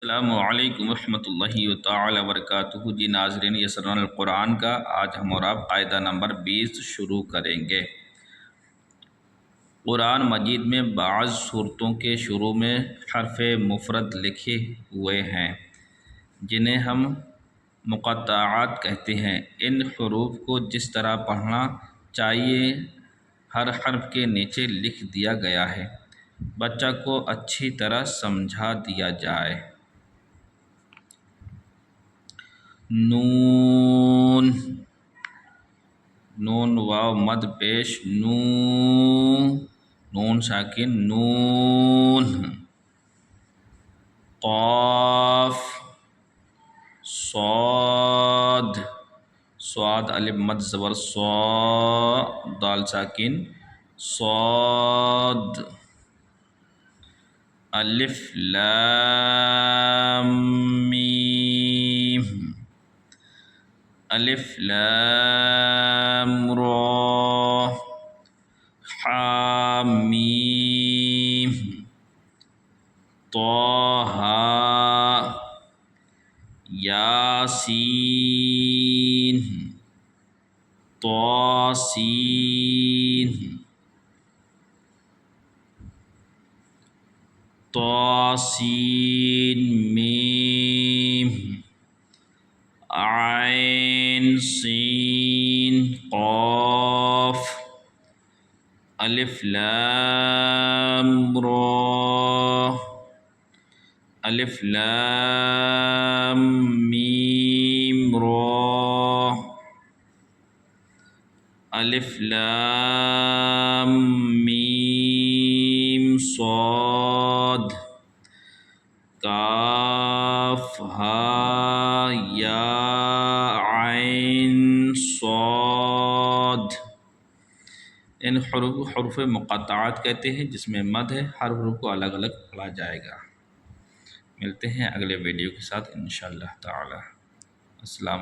السلام علیکم ورحمۃ اللہ تعالی وبرکاتہ۔ جی ناظرین، یسران القرآن کا آج ہم اور آپ قاعدہ نمبر 20 شروع کریں گے۔ قرآن مجید میں بعض صورتوں کے شروع میں حرف مفرد لکھے ہوئے ہیں جنہیں ہم مقطعات کہتے ہیں۔ ان حروف کو جس طرح پڑھنا چاہیے ہر حرف کے نیچے لکھ دیا گیا ہے۔ بچہ کو اچھی طرح سمجھا دیا جائے۔ نون، نون واو مد پیش نون ساکن نون۔ قاف، صاد، صاد الف مد زبر صا، دال ساکن صاد۔ الف لام میم، الف لام را، حامیم، طه، یاسین، طاسین، طاسین میم، عین سین قاف، الف لام را، الف لام میم را، الف لام میم صاد، کاف ہا یا عین صاد۔ ان حروف مقطعات کہتے ہیں جس میں مد ہے۔ ہر حروف کو الگ الگ پڑھا جائے گا۔ ملتے ہیں اگلے ویڈیو کے ساتھ انشاءاللہ تعالی۔ السلام